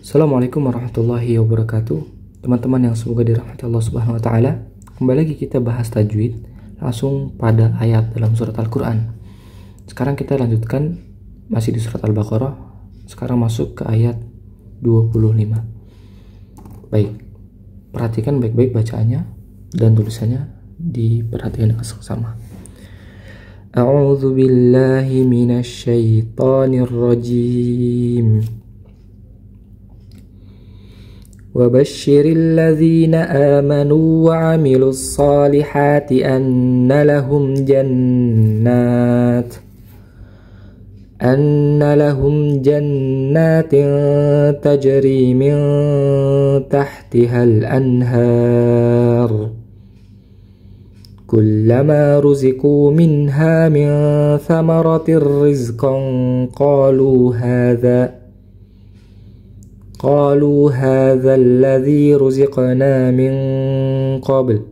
Assalamualaikum warahmatullahi wabarakatuh. Teman-teman yang semoga dirahmati Allah Subhanahu wa taala. Kembali lagi kita bahas tajwid langsung pada ayat dalam surat Al-Qur'an. Sekarang kita lanjutkan masih di surat Al-Baqarah. Sekarang masuk ke ayat 25. Baik. Perhatikan baik-baik bacaannya dan tulisannya diperhatikan dengan seksama. A'udzu billahi minasy syaithanir rajim. وبشر الذين آمنوا وعملوا الصالحات أن لهم جنات تجري من تحتها الأنهار كلما رزقوا منها من ثمرة رزقا قالوا هذا الذي رزقنا من قبل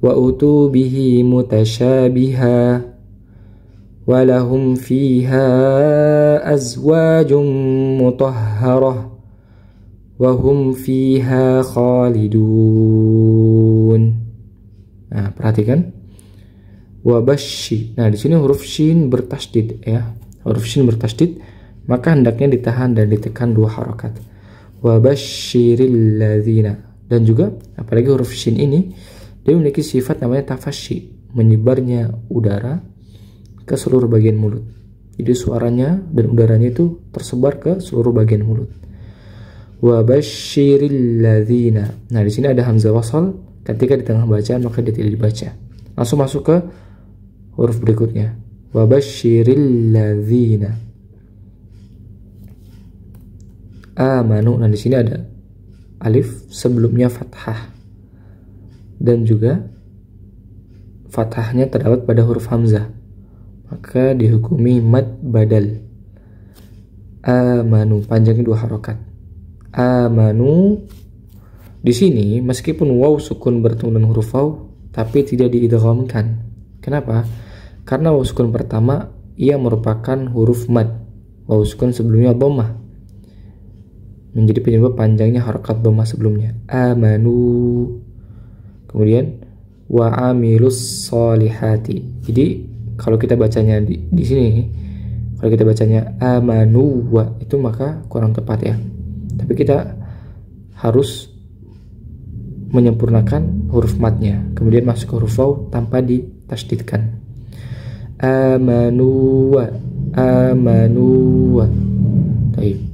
وأتوا به متشابها ولهم فيها أزواج مطهرة وهم فيها خالدون. Nah, perhatikan wabashi. Nah, di sini huruf shin bertasydid ya. Huruf shin bertasydid, maka hendaknya ditahan dan ditekan 2 harakat. Wabashiril ladzina. Dan juga apalagi huruf shin ini dia memiliki sifat namanya tafasyi, menyebarnya udara ke seluruh bagian mulut. Jadi suaranya dan udaranya itu tersebar ke seluruh bagian mulut. Wabashiril ladzina. Nah, di sini ada hamzah wasal, ketika di tengah bacaan maka dia tidak dibaca. Langsung masuk ke huruf berikutnya. Wabashiril ladzina amanu. Nah, di sini ada alif sebelumnya fathah dan juga fathahnya terdapat pada huruf hamzah, maka dihukumi mad badal. Amanu panjangnya 2 harakat. Amanu di sini meskipun waw sukun bertemu dengan huruf waw tapi tidak diidghamkan. Kenapa? Karena waw sukun pertama ia merupakan huruf mad. Waw sukun sebelumnya dhammah menjadi penyebab panjangnya harakat dhammah sebelumnya. Amanu. Kemudian wa amilus solihati. Jadi kalau kita bacanya di sini, kalau kita bacanya amanu wa, itu maka kurang tepat ya. Tapi kita harus menyempurnakan huruf madnya, kemudian masuk ke huruf waw tanpa ditasydidkan. Amanu wa. Baik.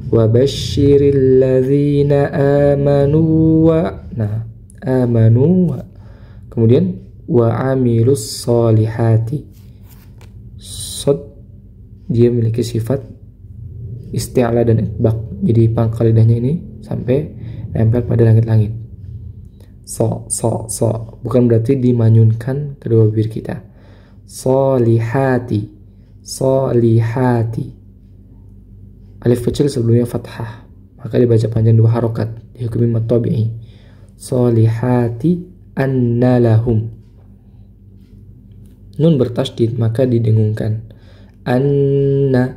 Wabashiril ladzina amanu wa. Nah, amanu wa. Kemudian wa amilus solihati. Sod dia memiliki sifat isti'la dan itbaq. Jadi pangkal lidahnya ini sampai nempel pada langit-langit. So. Bukan berarti dimanyunkan kedua bibir kita. Solihati. Alif kecil sebelumnya fathah, maka dibaca panjang 2 harakat, dihukumi mad tabi'i. Solihati anna lahum. Nun bertasydid maka didengungkan. Anna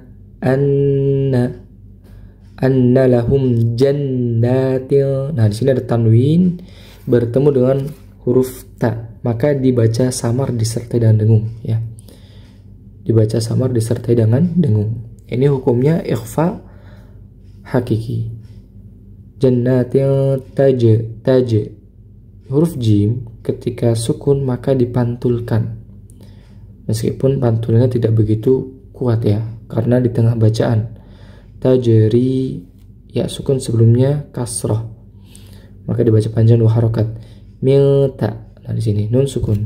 lahum jannatin. Nah, di sini ada tanwin bertemu dengan huruf ta, maka dibaca samar disertai dengan dengung ya. Dibaca samar disertai dengan dengung. Ini hukumnya ikhfa hakiki. Jannatin taj. Huruf jim ketika sukun maka dipantulkan. Meskipun pantulnya tidak begitu kuat ya, karena di tengah bacaan. Tajri ya sukun sebelumnya kasrah, maka dibaca panjang 2 harakat. Milta. Nah, di sini nun sukun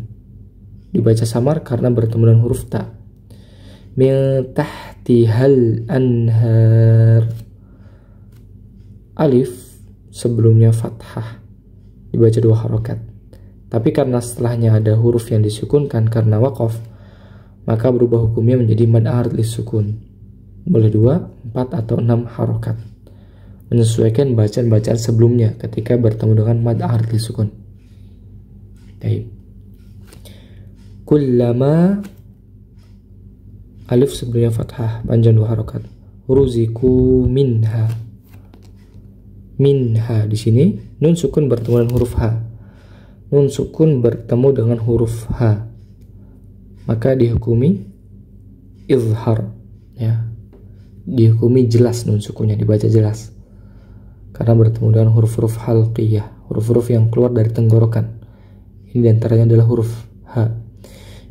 dibaca samar karena bertemu dengan huruf ta. Miltahtihal anhar. Alif sebelumnya fathah dibaca 2 harakat. Tapi karena setelahnya ada huruf yang disukunkan karena waqaf, maka berubah hukumnya menjadi mad ard lisukun. Boleh 2, 4 atau 6 harakat. Menyesuaikan bacaan-bacaan sebelumnya ketika bertemu dengan mad ard lisukun. Baik. Kullama alif sebelumnya fathah panjang 2 harakat. ruziku minha. Minha di sini nun sukun bertemu dengan huruf H. Nun sukun bertemu dengan huruf H, maka dihukumi izhar, ya. Dihukumi jelas, nun sukunnya dibaca jelas karena bertemu dengan huruf-huruf halqiyah, huruf-huruf yang keluar dari tenggorokan. Ini diantaranya adalah huruf H.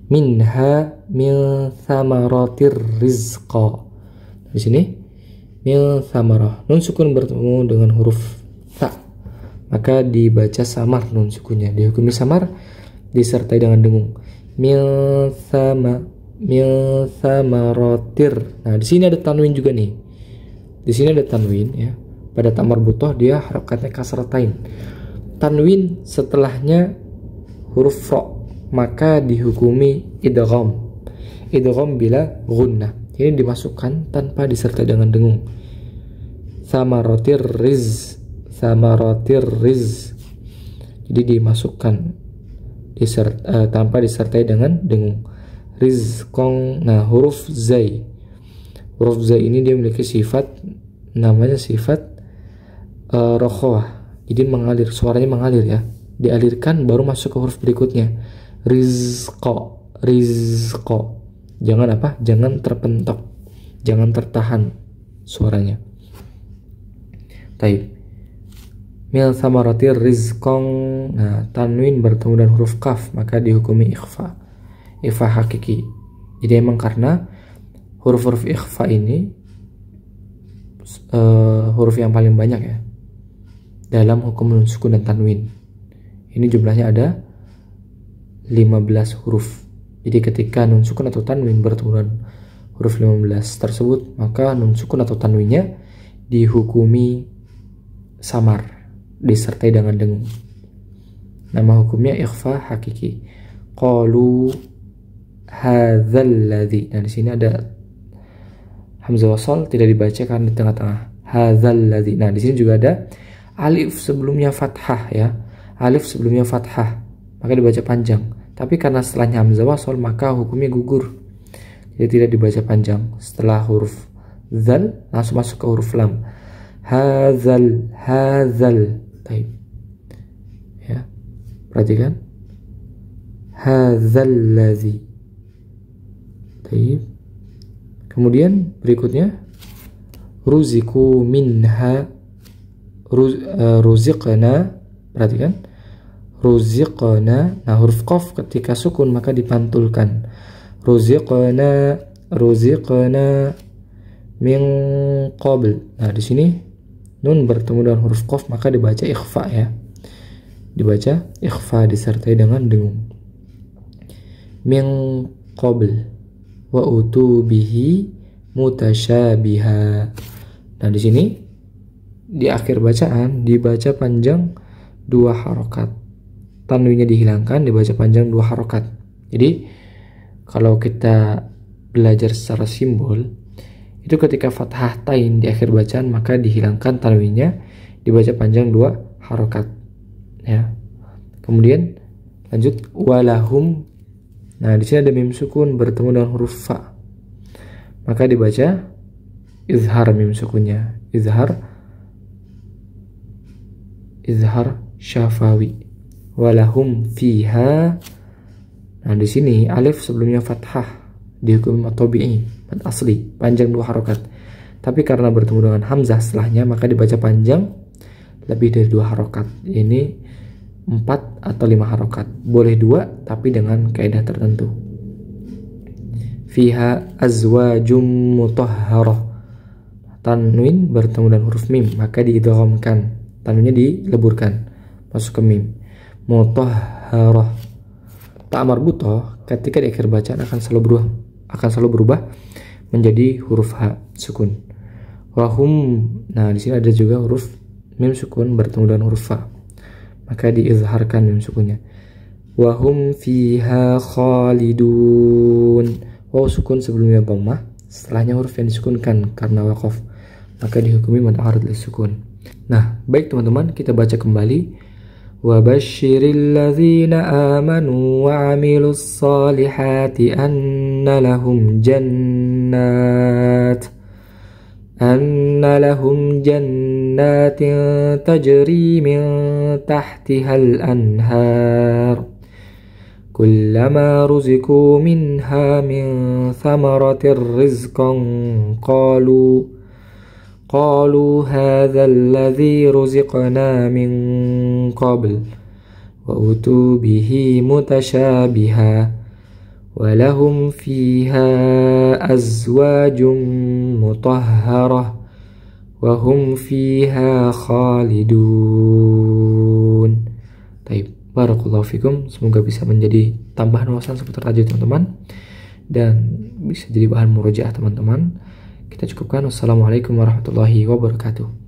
Minha min thamaratir rizqa. Di sini min thamarah, nun sukun bertemu dengan huruf ta, maka dibaca samar nun sukunnya, dihukumi samar disertai dengan dengung. Min thamaratir. Nah, di sini ada tanwin juga nih. Di sini ada tanwin, ya. Pada ta marbuthah dia harakatnya kasratain. Tanwin setelahnya huruf ra, maka dihukumi idgham. Idgham bila gunnah. Ini dimasukkan tanpa disertai dengan dengung. Samaratir riz. Jadi dimasukkan tanpa disertai dengan dengung. Rizqong. Nah, huruf zai. Huruf zai ini dia memiliki sifat, namanya sifat rokhawah. Jadi mengalir, suaranya mengalir, ya. Dialirkan baru masuk ke huruf berikutnya. Rizqo. Jangan apa? Jangan terpentok, jangan tertahan suaranya. Taib. Mil samaratir rizqong. Nah, tanwin bertemu dengan huruf kaf, maka dihukumi ikhfa. Ikhfa hakiki. Jadi emang karena huruf-huruf ikhfa ini huruf yang paling banyak, ya, dalam hukum nun sukun dan tanwin. Ini jumlahnya ada 15 huruf. Jadi ketika nun sukun atau tanwin bertemu dengan huruf 15 tersebut, maka nun sukun atau tanwinnya dihukumi samar disertai dengan dengung. Nama hukumnya ikhfa hakiki. Qalu hadzal ladzi. Nah, di sini ada hamzah wasal, tidak dibaca karena di tengah-tengah. Hadzal ladzi. Nah, di sini juga ada alif sebelumnya fathah, ya. Alif sebelumnya fathah, maka dibaca panjang. Tapi karena setelahnya hamzah wasal, maka hukumnya gugur. Jadi tidak dibaca panjang. Setelah huruf zal langsung masuk ke huruf lam. Hadzal. Taib. Ya. Perhatikan. Hadzal ladzi. Taib. Kemudian berikutnya ruziku minha. Ruziqna. Perhatikan. Ruziqna. Nah, huruf qaf ketika sukun maka dipantulkan. Ruziqna min qabl. Nah, di sini nun bertemu dengan huruf qaf maka dibaca ikhfa, ya. Dibaca ikhfa disertai dengan dengung. Min qabl wa utubihi mutasyabiha. Nah, di sini di akhir bacaan dibaca panjang 2 harokat. Tanwinnya dihilangkan, dibaca panjang 2 harokat. Jadi kalau kita belajar secara simbol, itu ketika fathah tain di akhir bacaan maka dihilangkan tanwinnya, dibaca panjang 2 harokat, ya. Kemudian lanjut walahum. Nah, di sini ada mim sukun bertemu dengan huruf fa, maka dibaca izhar mim sukunnya. Izhar syafawi. Walahum fiha. Nah, di sini alif sebelumnya fathah dihukum tabi'i, mad asli, panjang 2 harokat. Tapi karena bertemu dengan hamzah setelahnya maka dibaca panjang lebih dari 2 harokat. Ini 4 atau 5 harokat. Boleh 2 tapi dengan kaidah tertentu. Fiha azwajum mutahharah. Tanwin bertemu dengan huruf mim maka diidghamkan. Tanwinnya dileburkan masuk ke mim. Mutahharah. Ta marbuthah ketika di akhir bacaan akan selalu berubah menjadi huruf H sukun. Wahum. Nah, di sini ada juga huruf mim sukun bertemu dengan huruf fa, maka diizharkan mim sukunnya. Wahum fiha khalidun. Waw sukun sebelumnya dhammah, setelahnya huruf yang disukunkan karena waqaf, maka dihukumi mad arid lis sukun. Nah, baik teman-teman, kita baca kembali. Wabashshiril ladzina amanu wa 'amilus solihati anna lahum jannat anna lahum jannatin tajri min tahtihal anhar kullama ruziku minha min thamaratir rizqan qalu hadha alladhi ruziqna min qabl wa utu bihi mutasyabiha walahum fiha azwajum mutahharah wa hum fiha khalidun. Baik, barakallahu fikum. Semoga bisa menjadi tambahan wawasan seputar tajwid teman-teman dan bisa jadi bahan murojaah teman-teman. Kita cukupkan. Wassalamualaikum warahmatullahi wabarakatuh.